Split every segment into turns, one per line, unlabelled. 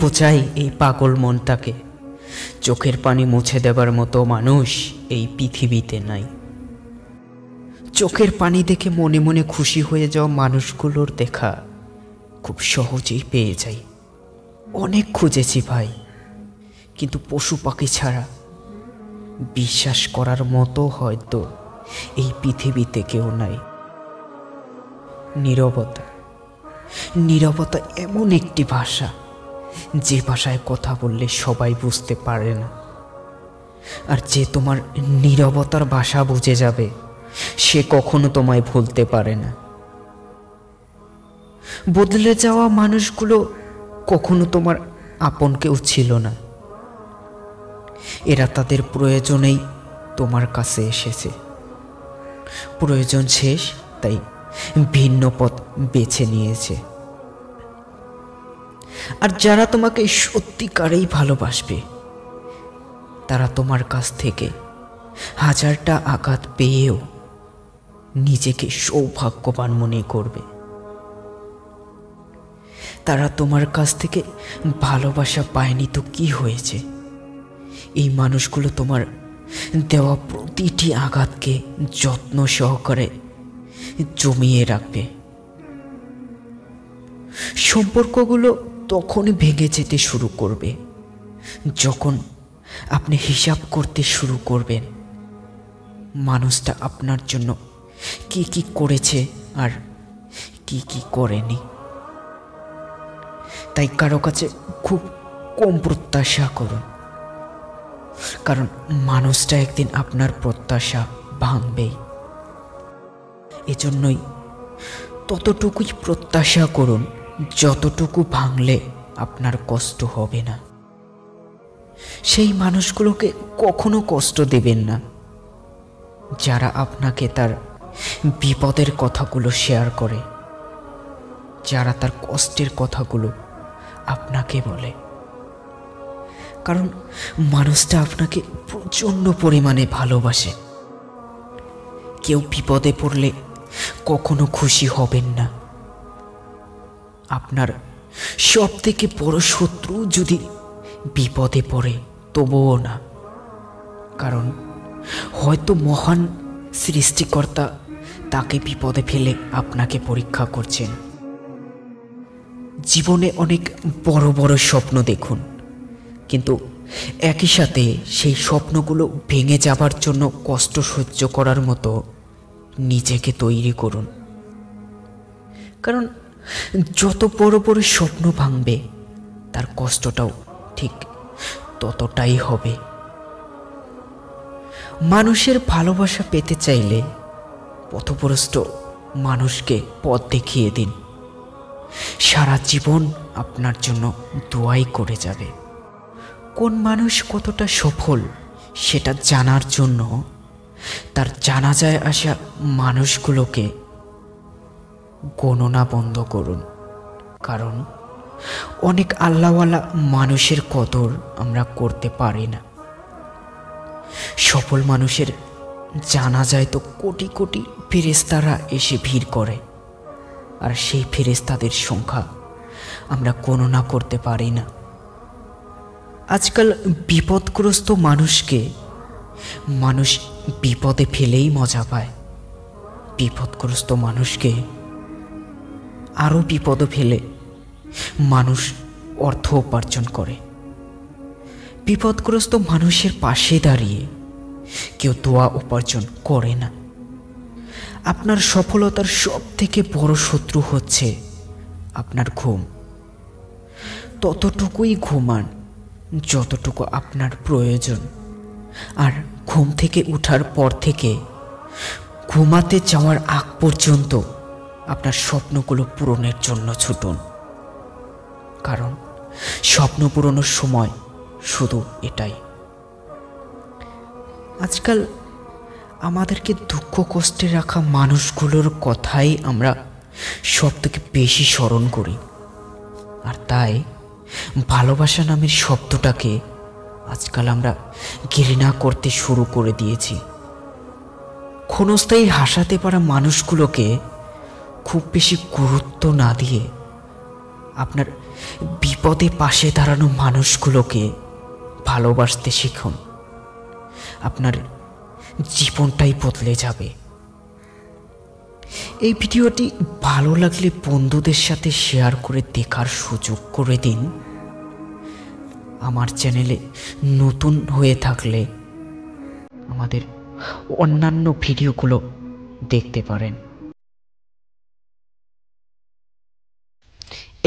বোঝাই এই পাগল মনটাকে। চোখের পানি মুছে দেবার মতো মানুষ এই পৃথিবীতে নাই। চোখের পানি দেখে মনে মনে খুশি হয়ে যাওয়া মানুষগুলোর দেখা খুব সহজেই পেয়ে যাই। অনেক খুঁজেছি ভাই, কিন্তু পশু পাখি ছাড়া বিশ্বাস করার মতো হয়তো এই পৃথিবীতে কেউ নাই। নীরবতা, নীরবতা এমন একটি ভাষা যে ভাষায় কথা বললে সবাই বুঝতে পারে না, আর যে তোমার নীরবতার ভাষা বুঝে যাবে সে কখনো তোমায় ভুলতে পারে না। বদলে যাওয়া মানুষগুলো কখনো তোমার আপন কেউ ছিল না। এরা তাদের প্রয়োজনেই তোমার কাছে এসেছে। প্রয়োজন শেষ, তাই ভিন্ন পথ বেছে নিয়েছে। আর যারা তোমাকে সত্যিকারেই ভালোবাসবে তারা তোমার কাছ থেকে হাজারটা আঘাত পেয়েও নিজেকে সৌভাগ্যবান মনে করবে। তারা তোমার কাছ থেকে ভালোবাসা পায়নি তো কি হয়েছে? এই মানুষগুলো তোমার দেওয়া প্রতিটি আঘাতকে যত্ন সহকারে জমিয়ে রাখবে। সম্পর্কগুলো তখনই ভেঙে যেতে শুরু করবে যখন আপনি হিসাব করতে শুরু করবেন মানুষটা আপনার জন্য কি কি করেছে আর কি কি করেনি। তাই কারো কাছে খুব কম প্রত্যাশা করুন, কারণ মানুষটা একদিন আপনার প্রত্যাশা ভাঙবেই। এজন্যই ততটুকুই প্রত্যাশা করুন যতটুকু ভাঙলে আপনার কষ্ট হবে না। সেই মানুষগুলোকে কখনো কষ্ট দেবেন না যারা আপনাকে তার বিপদের কথাগুলো শেয়ার করে, যারা তার কষ্টের কথাগুলো আপনাকে বলে। কারণ মানুষটা আপনাকে প্রচণ্ড পরিমাণে ভালোবাসে। কেউ বিপদে পড়লে কখনো খুশি হবেন না। আপনার সব থেকে বড় শত্রু যদি বিপদে পড়ে তবুও না, কারণ হয়তো মহান সৃষ্টিকর্তা তাকে বিপদে ফেলে আপনাকে পরীক্ষা করছেন। জীবনে অনেক বড় বড় স্বপ্ন দেখুন, কিন্তু একই সাথে সেই স্বপ্নগুলো ভেঙে যাবার জন্য কষ্ট সহ্য করার মতো নিজেকে তৈরি করুন। কারণ যত বড় বড় স্বপ্ন ভাঙবে তার কষ্টটাও ঠিক ততটাই হবে। মানুষের ভালোবাসা পেতে চাইলে পথভ্রষ্ট মানুষকে পথ দেখিয়ে দিন। সারা জীবন আপনার জন্য দোয়াই করে যাবে। কোন মানুষ কতটা সফল সেটা জানার জন্য তার জানাজায় আসা মানুষগুলোকে গণনা বন্ধ করুন, কারণ অনেক আল্লাহওয়ালা মানুষের কদর আমরা করতে পারি না। সফল মানুষের জানাজায় তো কোটি কোটি ফেরেশতারা এসে ভিড় করে, আর সেই ফেরেশতাদের সংখ্যা আমরা গণনা করতে পারি না। আজকাল বিপদগ্রস্ত মানুষকে মানুষ বিপদে ফেলেই মজা পায়, বিপদগ্রস্ত মানুষকে আরও বিপদে ফেলে মানুষ অর্থ উপার্জন করে। বিপদগ্রস্ত মানুষের পাশে দাঁড়িয়ে কেউ দোয়া উপার্জন করে না। আপনার সফলতার সব থেকে বড় শত্রু হচ্ছে আপনার ঘুম। ততটুকুই ঘুমান যতটুকু আপনার প্রয়োজন, আর ঘুম থেকে ওঠার পর থেকে ঘুমাতে যাওয়ার আগ পর্যন্ত আপনার স্বপ্নগুলো পূরণের জন্য ছুটুন, কারণ স্বপ্ন পূরণের সময় শুধু এটাই। আজকাল আমাদেরকে দুঃখ কষ্টে রাখা মানুষগুলোর কথাই আমরা সব থেকে বেশি স্মরণ করি, আর তাই ভালোবাসা নামের শব্দটাকে আজকাল আমরা ঘৃণা করতে শুরু করে দিয়েছি। ক্ষণস্থায়ী হাসাতে পারা মানুষগুলোকে খুব বেশি গুরুত্ব না দিয়ে আপনার বিপদে পাশে দাঁড়ানো মানুষগুলোকে ভালোবাসতে শিখুন। আপনার জীবনটাই বদলে যাবে। এই ভিডিওটি ভালো লাগলে বন্ধুদের সাথে শেয়ার করে দেখার সুযোগ করে দিন। আমার চ্যানেলে নতুন হয়ে থাকলে আমাদের অন্যান্য ভিডিওগুলো দেখতে পারেন।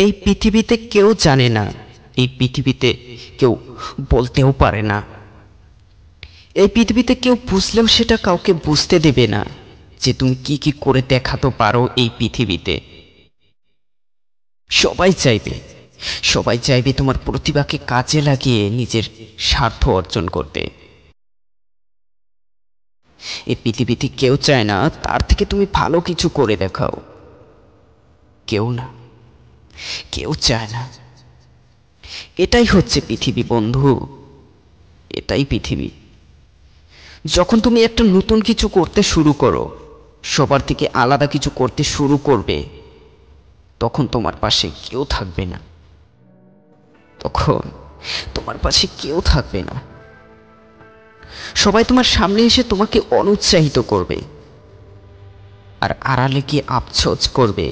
এই পৃথিবীতে কেউ জানে না, এই পৃথিবীতে কেউ বলতেও পারে না, এই পৃথিবীতে কেউ বুঝলেও সেটা কাউকে বুঝতে দেবে না যে তুমি কি কি করে দেখাতে পারো এই পৃথিবীতে। সবাই চাইবে তোমার প্রতিভাকে কাজে লাগিয়ে নিজের স্বার্থ অর্জন করতে। এই পৃথিবীতে কেউ চায় না তার থেকে তুমি ভালো কিছু করে দেখাও। কেউ চায় না। এটাই হচ্ছে পৃথিবী বন্ধু, এটাই পৃথিবী। যখন তুমি একটা নতুন কিছু করতে শুরু করো, সবার থেকে আলাদা কিছু করতে শুরু করবে, তখন তোমার পাশে কেউ থাকবে না। সবাই তোমার সামনে এসে তোমাকে অনুৎসাহিত করবে, আর আড়ালে গিয়ে আফসোস করবে,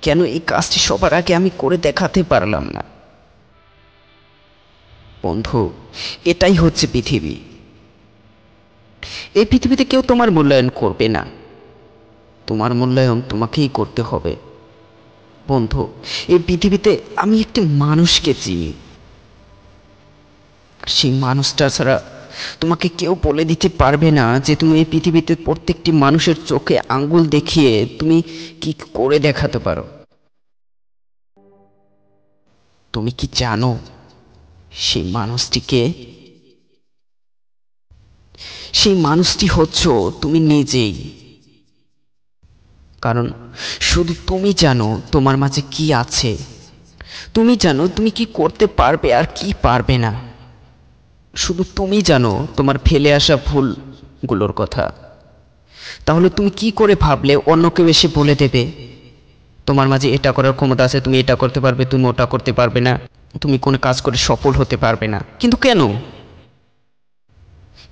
কেন এই কাজটি সবার আগে আমি করে দেখাতে পারলাম না। বন্ধু, এটাই হচ্ছে পৃথিবী। এই পৃথিবীতে কেউ তোমার মূল্যায়ন করবে না, তোমার মূল্যায়ন তোমাকেই করতে হবে। বন্ধু, এই পৃথিবীতে আমি একটি মানুষকে চিনি, সেই মানুষটা ছাড়া তোমাকে কেউ বলে দিতে পারবে না যে তুমি এই পৃথিবীতে প্রত্যেকটি মানুষের চোখে আঙ্গুল দেখিয়ে তুমি কি করে দেখাতে পারো। তুমি কি জানো সেই মানুষটিকে? সেই মানুষটি হচ্ছ তুমি নিজেই। কারণ শুধু তুমি জানো তোমার মাঝে কি আছে, তুমি জানো তুমি কি করতে পারবে আর কি পারবে না। শুধু তুমি জানো তোমার ফেলে আসা ভুলগুলোর কথা। তাহলে তুমি কি করে ভাবলে অন্য কেউ এসে বলে দেবে তোমার মাঝে এটা করার ক্ষমতা আছে, তুমি এটা করতে পারবে, তুমি ওটা করতে পারবে না, তুমি কোনো কাজ করে সফল হতে পারবে না। কিন্তু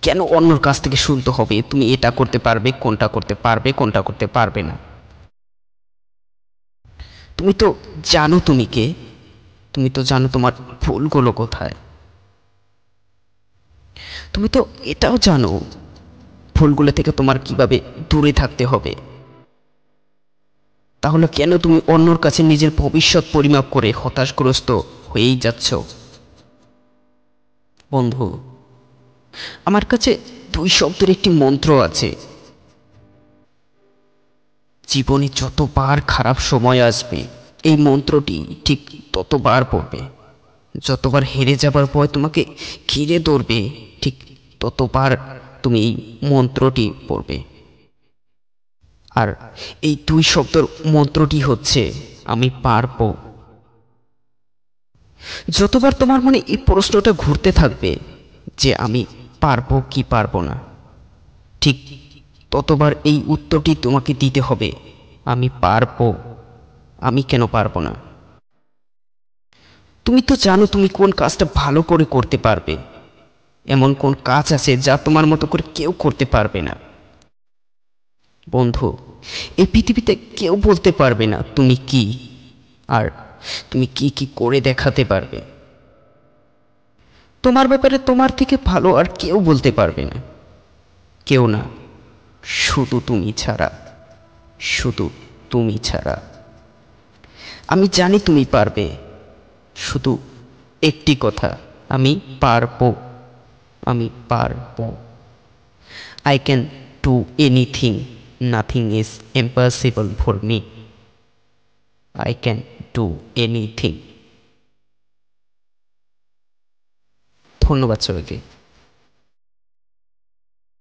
কেন অন্যর কাছ থেকে শুনতে হবে তুমি এটা করতে পারবে, কোনটা করতে পারবে, কোনটা করতে পারবে না? তুমি তো জানো তুমি কে, তুমি তো জানো তোমার ভুলগুলো কোথায়। তুমি তো এটাও জানো ভুলগুলো থেকে তোমার কিভাবে দূরে থাকতে হবে। তাহলে কেন তুমি অন্যর কাছে নিজের ভবিষ্যৎ পরিমাপ করে হতাশগ্রস্ত হয়েই যাচ্ছ? বন্ধু, আমার কাছে 2 শব্দের একটি মন্ত্র আছে। জীবনে যতবার খারাপ সময় আসবে এই মন্ত্রটি ঠিক ততবার পড়বে। যতবার হেরে যাবার ভয় তোমাকে ঘিরে ধরবে ঠিক ততবার তুমি এই মন্ত্রটি পড়বে। আর এই 2 শব্দের মন্ত্রটি হচ্ছে আমি পারবো। যতবার তোমার মনে এই প্রশ্নটা ঘুরতে থাকবে যে আমি পারবো কি পারবো না, ঠিক ততবার এই উত্তরটি তোমাকে দিতে হবে, আমি পারবো। আমি কেন পারবো না? তুমি তো জানো তুমি কোন কাজটা ভালো করে করতে পারবে। এমন কোন কাজ আছে যা তোমার মতো করে কেউ করতে পারবে না। বন্ধু, এই পৃথিবীতে কেউ বলতে পারবে না তুমি কি, আর তুমি কি কি করে দেখাতে পারবে। তোমার ব্যাপারে তোমার থেকে ভালো আর কেউ বলতে পারবে না। কেউ না, শুধু তুমি ছাড়া। শুধু তুমি ছাড়া। আমি জানি তুমি পারবে। শুধু একটি কথা, আমি পারবো। আমি পারবো। I can do anything. Nothing is impossible for me. I can do anything. ধন্যবাদ সবাইকে।